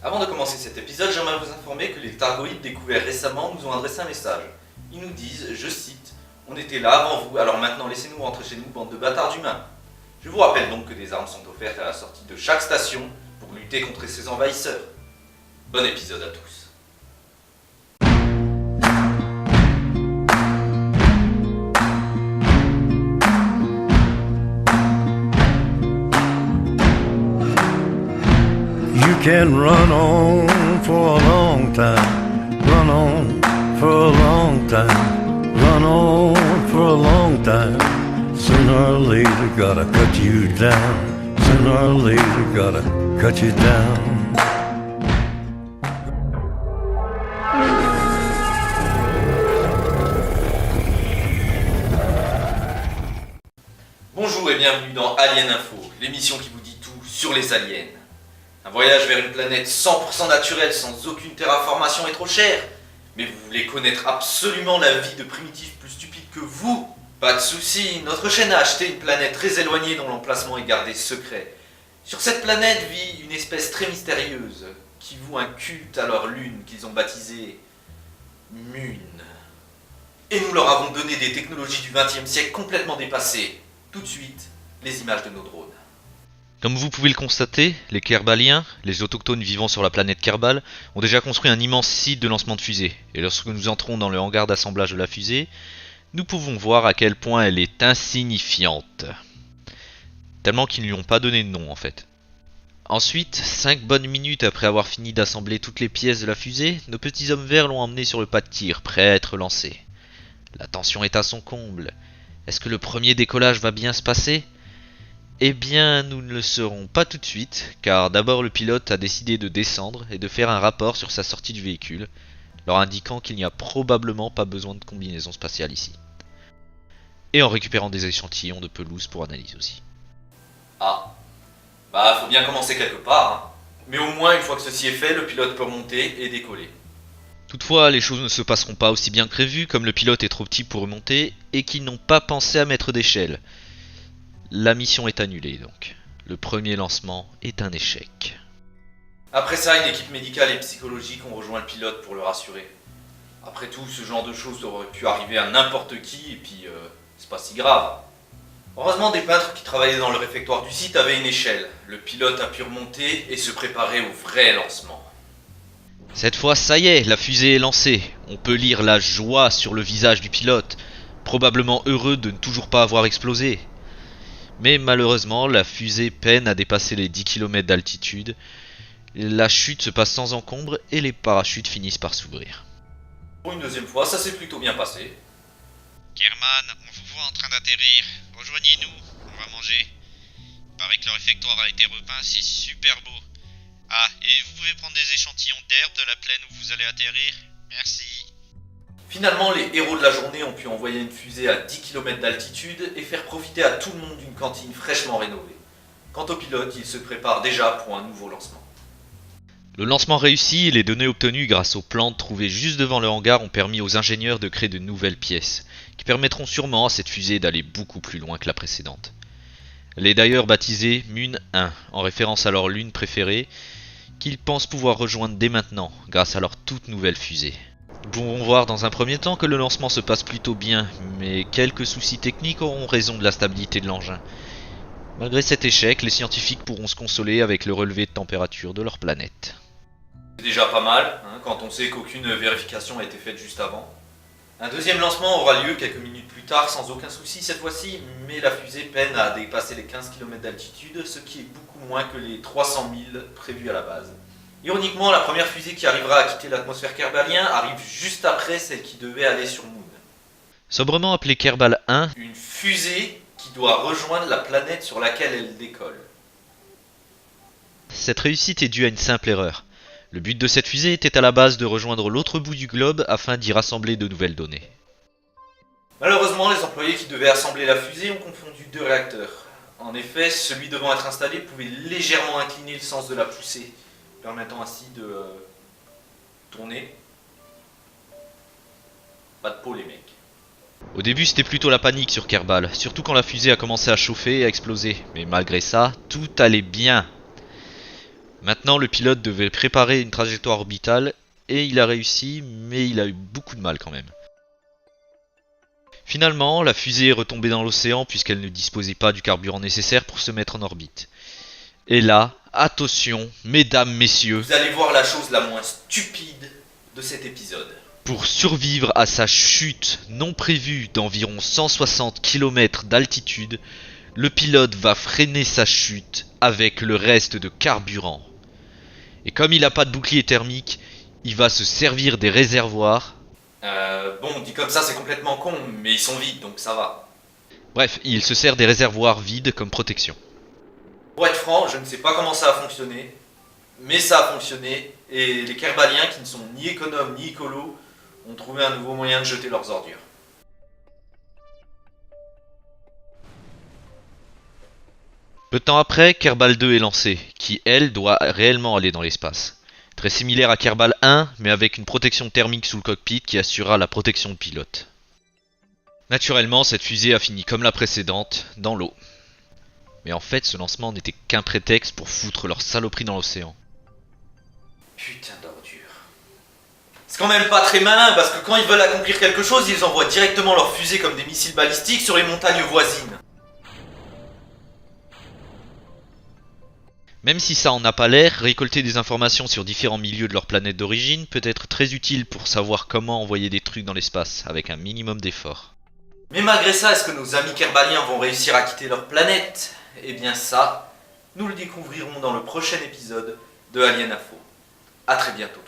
Avant de commencer cet épisode, j'aimerais vous informer que les Thargoïdes découverts récemment nous ont adressé un message. Ils nous disent, je cite, « On était là avant vous, alors maintenant laissez-nous rentrer chez nous, bande de bâtards d'humains. » Je vous rappelle donc que des armes sont offertes à la sortie de chaque station pour lutter contre ces envahisseurs. Bon épisode à tous. You can run on for a long time, run on for a long time, run on for a long time. Sooner or later gotta cut you down, sooner or later gotta cut you down. Bonjour et bienvenue dans Alien Info, l'émission qui vous dit tout sur les aliens. Un voyage vers une planète 100% naturelle sans aucune terraformation est trop cher. Mais vous voulez connaître absolument la vie de primitifs plus stupides que vous? Pas de soucis, notre chaîne a acheté une planète très éloignée dont l'emplacement est gardé secret. Sur cette planète vit une espèce très mystérieuse qui voue un culte à leur lune qu'ils ont baptisée Mune. Et nous leur avons donné des technologies du XXe siècle complètement dépassées. Tout de suite, les images de nos drones. Comme vous pouvez le constater, les Kerbaliens, les autochtones vivant sur la planète Kerbal, ont déjà construit un immense site de lancement de fusée. Et lorsque nous entrons dans le hangar d'assemblage de la fusée, nous pouvons voir à quel point elle est insignifiante. Tellement qu'ils ne lui ont pas donné de nom en fait. Ensuite, 5 bonnes minutes après avoir fini d'assembler toutes les pièces de la fusée, nos petits hommes verts l'ont emmené sur le pas de tir, prêt à être lancé. La tension est à son comble. Est-ce que le premier décollage va bien se passer ? Eh bien, nous ne le saurons pas tout de suite, car d'abord le pilote a décidé de descendre et de faire un rapport sur sa sortie du véhicule, leur indiquant qu'il n'y a probablement pas besoin de combinaison spatiale ici. Et en récupérant des échantillons de pelouse pour analyse aussi. Ah, bah faut bien commencer quelque part, hein. Mais au moins une fois que ceci est fait, le pilote peut remonter et décoller. Toutefois, les choses ne se passeront pas aussi bien que prévu, comme le pilote est trop petit pour remonter et qu'ils n'ont pas pensé à mettre d'échelle. La mission est annulée donc. Le premier lancement est un échec. Après ça, une équipe médicale et psychologique ont rejoint le pilote pour le rassurer. Après tout, ce genre de choses aurait pu arriver à n'importe qui et puis c'est pas si grave. Heureusement, des peintres qui travaillaient dans le réfectoire du site avaient une échelle. Le pilote a pu remonter et se préparer au vrai lancement. Cette fois, ça y est, la fusée est lancée. On peut lire la joie sur le visage du pilote, probablement heureux de ne toujours pas avoir explosé. Mais malheureusement, la fusée peine à dépasser les 10 km d'altitude. La chute se passe sans encombre et les parachutes finissent par s'ouvrir. Pour une deuxième fois, ça s'est plutôt bien passé. Kerman, on vous voit en train d'atterrir. Rejoignez-nous, on va manger. Il paraît que le réfectoire a été repeint, c'est super beau. Ah, et vous pouvez prendre des échantillons d'herbe de la plaine où vous allez atterrir? Merci. Finalement, les héros de la journée ont pu envoyer une fusée à 10 km d'altitude et faire profiter à tout le monde d'une cantine fraîchement rénovée. Quant au pilote, il se prépare déjà pour un nouveau lancement. Le lancement réussi et les données obtenues grâce aux plantes trouvées juste devant le hangar ont permis aux ingénieurs de créer de nouvelles pièces, qui permettront sûrement à cette fusée d'aller beaucoup plus loin que la précédente. Elle est d'ailleurs baptisée Mune 1, en référence à leur lune préférée, qu'ils pensent pouvoir rejoindre dès maintenant, grâce à leur toute nouvelle fusée. Nous pouvons voir dans un premier temps que le lancement se passe plutôt bien, mais quelques soucis techniques auront raison de la stabilité de l'engin. Malgré cet échec, les scientifiques pourront se consoler avec le relevé de température de leur planète. C'est déjà pas mal, hein, quand on sait qu'aucune vérification a été faite juste avant. Un deuxième lancement aura lieu quelques minutes plus tard sans aucun souci cette fois-ci, mais la fusée peine à dépasser les 15 km d'altitude, ce qui est beaucoup moins que les 300 000 prévus à la base. Ironiquement, la première fusée qui arrivera à quitter l'atmosphère kerbalien arrive juste après celle qui devait aller sur Moon. Sobrement appelée Kerbal 1, Une fusée qui doit rejoindre la planète sur laquelle elle décolle. cette réussite est due à une simple erreur. Le but de cette fusée était à la base de rejoindre l'autre bout du globe afin d'y rassembler de nouvelles données. Malheureusement, les employés qui devaient assembler la fusée ont confondu deux réacteurs. En effet, celui devant être installé pouvait légèrement incliner le sens de la poussée, permettant ainsi de tourner. Pas de peau les mecs. Au début c'était plutôt la panique sur Kerbal, surtout quand la fusée a commencé à chauffer et à exploser, mais malgré ça, tout allait bien. Maintenant, le pilote devait préparer une trajectoire orbitale, et il a réussi, mais il a eu beaucoup de mal quand même. Finalement, la fusée est retombée dans l'océan puisqu'elle ne disposait pas du carburant nécessaire pour se mettre en orbite. Et là, attention, mesdames, messieurs, Vous allez voir la chose la moins stupide de cet épisode. pour survivre à sa chute non prévue d'environ 160 km d'altitude, le pilote va freiner sa chute avec le reste de carburant. Et comme il n'a pas de bouclier thermique, il va se servir des réservoirs. Bon, dit comme ça, c'est complètement con, mais ils sont vides, donc ça va. Bref, il se sert des réservoirs vides comme protection. Pour être franc, je ne sais pas comment ça a fonctionné, mais ça a fonctionné, et les Kerbaliens, qui ne sont ni économes ni écolos, ont trouvé un nouveau moyen de jeter leurs ordures. Peu de temps après, Kerbal 2 est lancé, qui elle doit réellement aller dans l'espace. Très similaire à Kerbal 1, mais avec une protection thermique sous le cockpit qui assurera la protection du pilote. Naturellement, cette fusée a fini comme la précédente, dans l'eau. Mais en fait, ce lancement n'était qu'un prétexte pour foutre leur saloperie dans l'océan. Putain d'ordure. C'est quand même pas très malin, parce que quand ils veulent accomplir quelque chose, ils envoient directement leurs fusées comme des missiles balistiques sur les montagnes voisines. Même si ça en a pas l'air, récolter des informations sur différents milieux de leur planète d'origine peut être très utile pour savoir comment envoyer des trucs dans l'espace, avec un minimum d'effort. Mais malgré ça, est-ce que nos amis Kerbaliens vont réussir à quitter leur planète? Eh bien ça, nous le découvrirons dans le prochain épisode de Alien Info. A très bientôt.